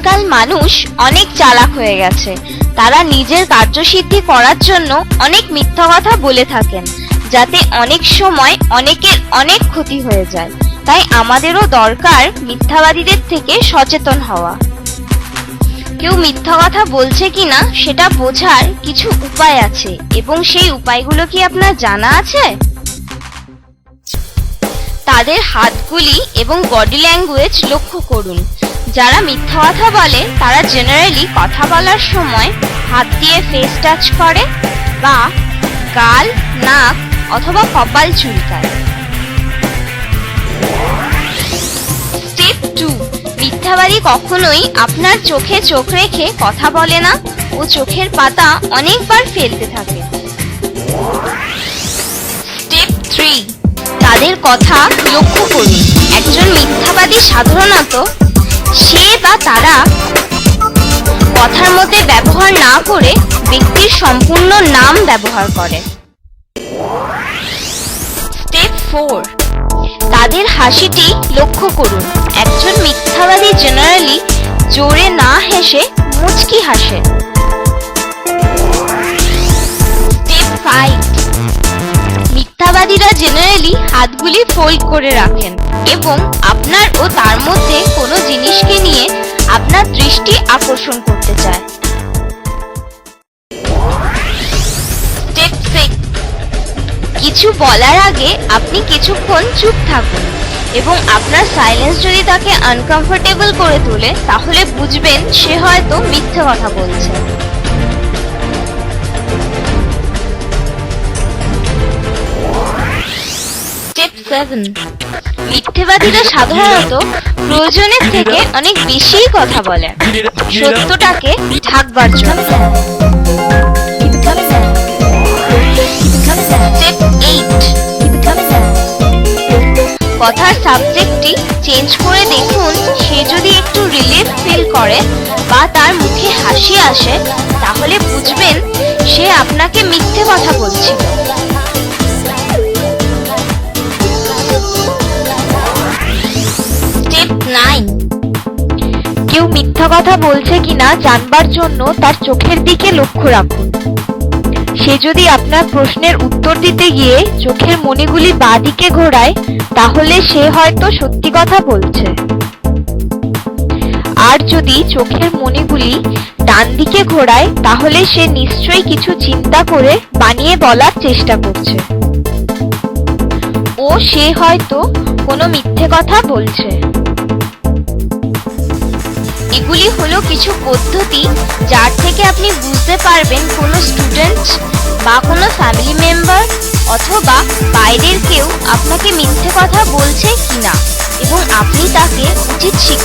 আজকাল মানুষ অনেক চালাক হয়ে গেছে। তারা নিজের কার্যসিদ্ধি করার জন্য অনেক মিথ্যা কথা বলে থাকেন, যাতে অনেক সময় অনেকের অনেক ক্ষতি হয়ে যায়। তাই আমাদেরও দরকার মিথ্যাবাদীদের থেকে সচেতন হওয়া। কেউ মিথ্যা কথা বলছে কিনা সেটা বোঝার কিছু উপায় আছে, এবং সেই উপায়গুলো কি আপনার জানা আছে? তাদের হাতগুলি এবং বডি ল্যাঙ্গুয়েজ লক্ষ্য করুন। যারা মিথ্যা কথা বলে তারা জেনারেলি কথা বলার সময় হাত দিয়ে ফেস টাচ করে বা গাল, নাক অথবা কপাল চুলকায়। স্টেপ 2, মিথ্যাবাদী কখনোই আপনার চোখে চোখ রেখে কথা বলে না ও চোখের পাতা অনেকবার ফেলতে থাকে। স্টেপ 3, তাদের কথা লক্ষ্য করুন। একজন মিথ্যাবাদী সাধারণত সে বা তারা কথার মধ্যে ব্যবহার না করে ব্যক্তির সম্পূর্ণ নাম ব্যবহার করে। স্টেপ 4, তাদের হাসিটি লক্ষ্য করুন। একজন মিথ্যাবাদী জেনারেলি জোরে না হেসে মুচকি হাসে। স্টেপ 5, মিথ্যাবাদীরা জেনারেলি হাতগুলি ফোল্ড করে রাখেন এবং আপনার ও তার মধ্যে কোনো জিনিসকে নিয়ে আপনার দৃষ্টি আকর্ষণ করতে চায়। স্টেপ 6, কিছু বলার আগে আপনি কিছুক্ষণ চুপ থাকুন এবং আপনার সাইলেন্স যদি তাকে আনকমফোর্টেবল করে তোলে তাহলে বুঝবেন সে হয়তো মিথ্যে কথা বলছে। স্টেপ 7, মিথ্যেবাদীরা সাধারণত প্রয়োজনের থেকে অনেক বেশি কথা বলে সত্যটাকে ঢাকবার জন্য। স্টেপ 8, কথার সাবজেক্টটি চেঞ্জ করে দেখুন। সে যদি একটু রিলিফ ফিল করে বা তার মুখে হাসি আসে তাহলে বুঝবেন সে আপনাকে মিথ্যে কথা বলছিল। স্টেপ 9, কেউ মিথ্যা কথা বলছে কিনা জানবার জন্য তার চোখের দিকে লক্ষ্য রাখুন। সে যদি আপনার প্রশ্নের উত্তর দিতে গিয়ে চোখের মণিগুলি বাঁ দিকে ঘোরায় তাহলে সে হয়তো সত্যি কথা বলছে, আর যদি চোখের মণিগুলি ডান দিকে ঘোরায় তাহলে সে নিশ্চয়ই কিছু চিন্তা করে বানিয়ে বলার চেষ্টা করছে ও সে হয়তো কোনো মিথ্যে কথা বলছে। এগুলি হলো কিছু পদ্ধতি যার থেকে আপনি বুঝতে পারবেন কোনো স্টুডেন্ট বা কোনো ফ্যামিলি মেম্বার অথবা বাইরের কেউ আপনাকে মিথ্যে কথা বলছে কিনা, এবং আপনি তাকে উচিত শিক্ষা